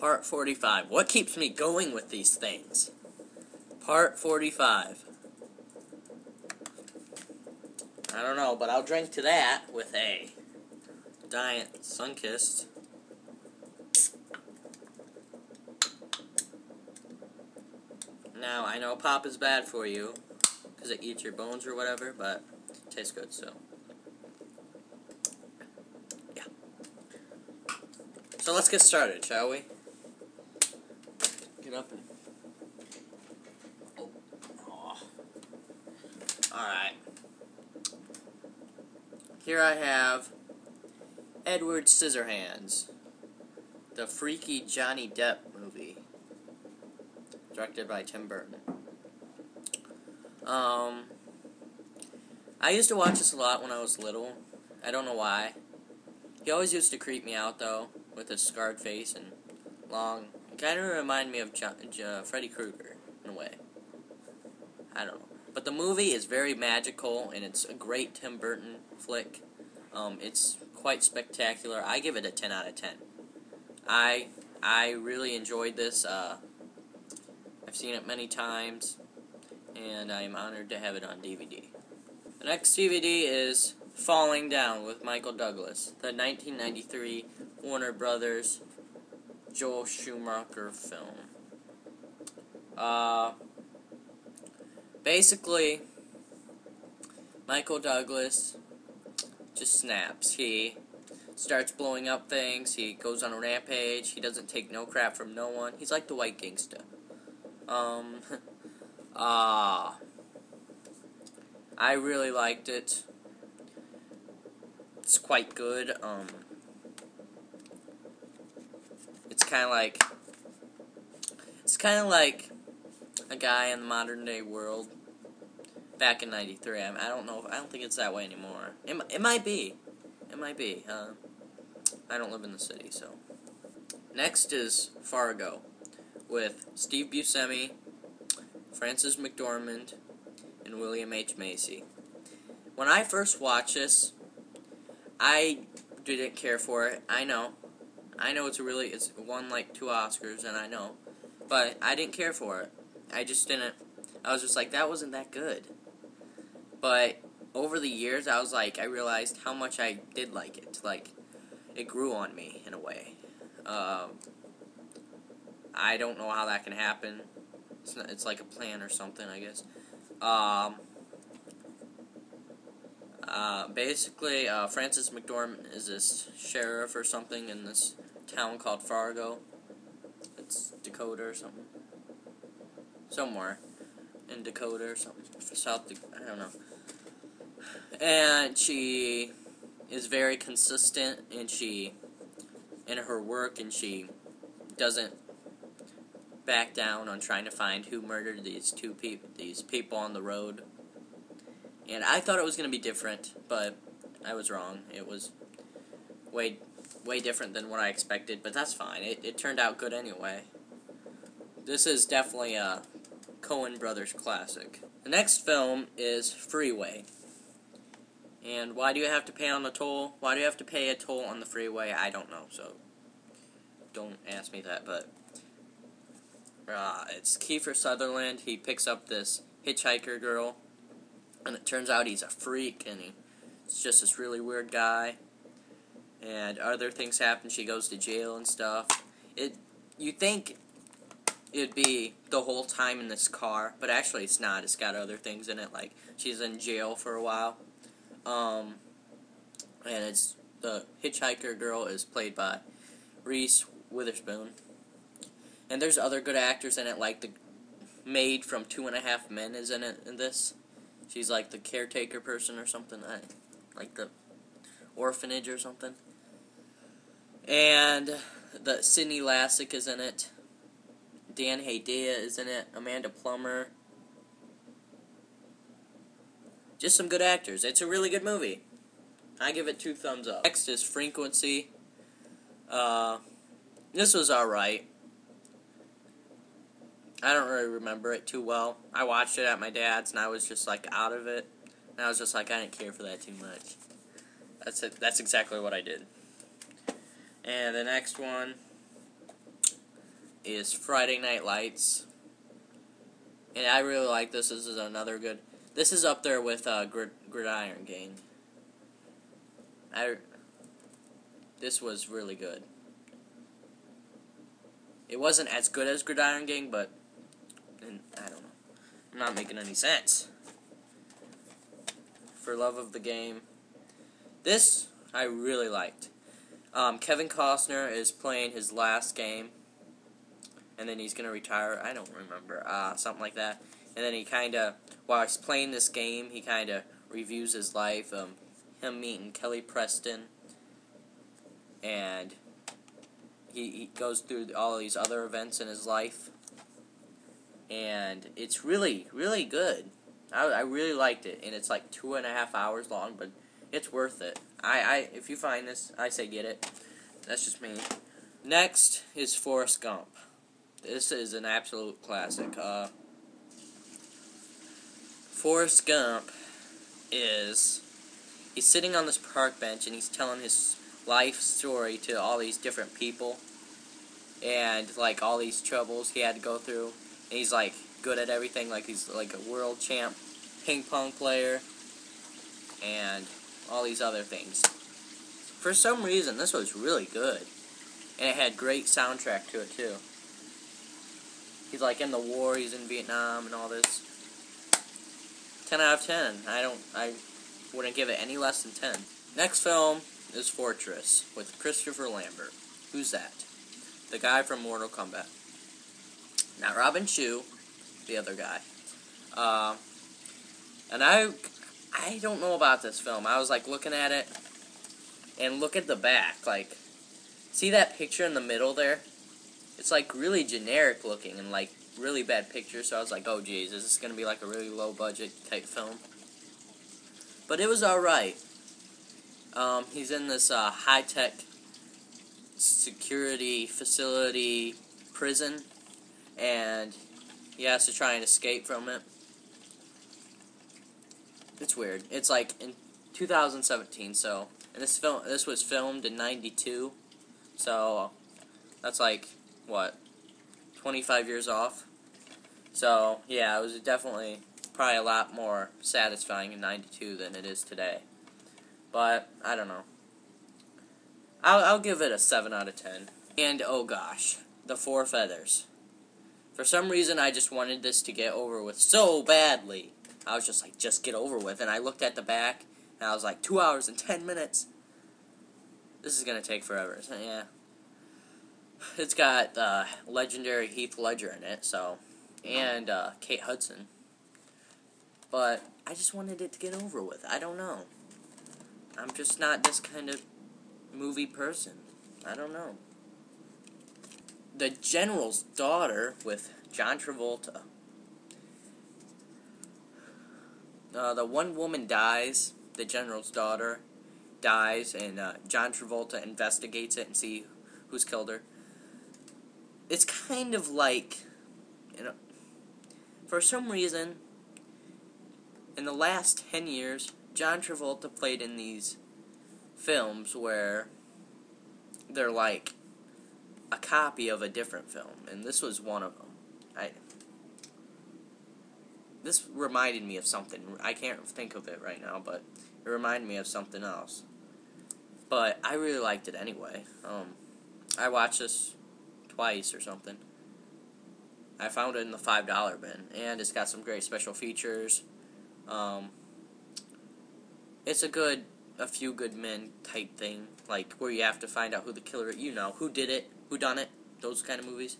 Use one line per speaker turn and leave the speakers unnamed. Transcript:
Part 45. What keeps me going with these things? Part 45. I don't know, but I'll drink to that with a Giant Sunkist. Now, I know pop is bad for you, because it eats your bones or whatever, but it tastes good, so. Yeah. So let's get started, shall we? Get up and... Oh. Alright. Here I have Edward Scissorhands, the freaky Johnny Depp movie, directed by Tim Burton. I used to watch this a lot when I was little. I don't know why. He always used to creep me out, though, with his scarred face and long... It kind of reminded me of Freddy Krueger, in a way. I don't know. But the movie is very magical, and it's a great Tim Burton flick. It's quite spectacular. I give it a 10 out of 10. I really enjoyed this. I've seen it many times, and I'm honored to have it on DVD. The next DVD is Falling Down with Michael Douglas, the 1993 Warner Brothers Joel Schumacher film. Basically, Michael Douglas just snaps. He starts blowing up things. He goes on a rampage. He doesn't take no crap from no one. He's like the white gangsta. I really liked it. It's quite good. It's kind of like a guy in the modern day world back in '93. I don't know. I don't think it's that way anymore. It might be. It might be. I don't live in the city, so. Next is Fargo with Steve Buscemi, Frances McDormand, and William H. Macy. When I first watched this, I didn't care for it. I know it's won like 2 Oscars, and I know, but I didn't care for it. I just didn't. I was just like, that wasn't that good. But over the years, I realized how much I did like it. Like, it grew on me in a way. I don't know how that can happen. It's like a plan or something, I guess. Basically, Frances McDormand is this sheriff or something in this town called Fargo. It's Dakota or something. Somewhere in Dakota or something. I don't know. And she is very consistent in her work, and she doesn't back down on trying to find who murdered these people on the road. And I thought it was going to be different, but I was wrong. It was way different than what I expected, but that's fine. It turned out good anyway. This is definitely a Coen Brothers classic. The next film is Freeway. And why do you have to pay on the toll? Why do you have to pay a toll on the freeway? I don't know, so don't ask me that, but it's Kiefer Sutherland. He picks up this hitchhiker girl, and it turns out he's a freak, and he's just this really weird guy, and other things happen. She goes to jail and stuff. You think it'd be the whole time in this car, but actually it's not. It's got other things in it, like she's in jail for a while. And it's the hitchhiker girl is played by Reese Witherspoon. And there's other good actors in it, like the maid from 2.5 Men is in it in this. She's like the caretaker person or something, like the orphanage or something. And the Sidney Lassick is in it. Dan Hedaya is in it. Amanda Plummer. Just some good actors. It's a really good movie. I give it 2 thumbs up. Next is Frequency. This was alright. I don't really remember it too well. I watched it at my dad's, and I was just, like, out of it. And I was just like, I didn't care for that too much. That's it. That's exactly what I did. And the next one is Friday Night Lights. And I really like this. This is another good... This is up there with Gridiron Gang. This was really good. It wasn't as good as Gridiron Gang, but... I don't know. I'm not making any sense. For love of the game. This, I really liked. Kevin Costner is playing his last game. And then he's going to retire. I don't remember. Something like that. And then he kind of, while he's playing this game, he kind of reviews his life. Him meeting Kelly Preston. And he goes through all these other events in his life. And it's really, really good. I really liked it. And it's like 2.5 hours long, but it's worth it. If you find this, I say get it. That's just me. Next is Forrest Gump. This is an absolute classic. Forrest Gump he's sitting on this park bench and he's telling his life story to all these different people and like all these troubles he had to go through. And he's like good at everything, like he's like a world champ ping pong player and all these other things. For some reason, this was really good, and it had great soundtrack to it too. He's like in the war, he's in Vietnam and all this. 10 out of 10. I wouldn't give it any less than 10. Next film is Fortress with Christopher Lambert. Who's that? The guy from Mortal Kombat. Not Robin Shou, the other guy. And I don't know about this film. I was like looking at it, and look at the back. Like, see that picture in the middle there? It's like really generic looking and like really bad picture. So I was like, oh geez, is this gonna be like a really low budget type film? But it was alright. He's in this high tech security facility prison, and he has to try and escape from it. It's weird. It's like in 2017, so, and this was filmed in 92, so that's like, what, 25 years off? So, yeah, it was definitely probably a lot more satisfying in 92 than it is today. But, I don't know. I'll give it a 7 out of 10. And, oh gosh, The Four Feathers. For some reason, I just wanted this to get over with so badly. I was just like, just get over with. And I looked at the back, and I was like, 2 hours and 10 minutes. This is going to take forever. So, yeah. It's got legendary Heath Ledger in it, so, and Kate Hudson. But I just wanted it to get over with. I don't know. I'm just not this kind of movie person. I don't know. The General's Daughter with John Travolta. The one woman dies, the General's daughter dies, and John Travolta investigates it and see who's killed her. It's kind of like, you know, for some reason, in the last 10 years, John Travolta played in these films where they're like a copy of a different film, and this was one of them. This reminded me of something. I can't think of it right now, but it reminded me of something else. But I really liked it anyway. I watched this twice or something. I found it in the $5 bin, and it's got some great special features. It's a few good men type thing, like where you have to find out who the killer is, who did it, who done it, those kind of movies.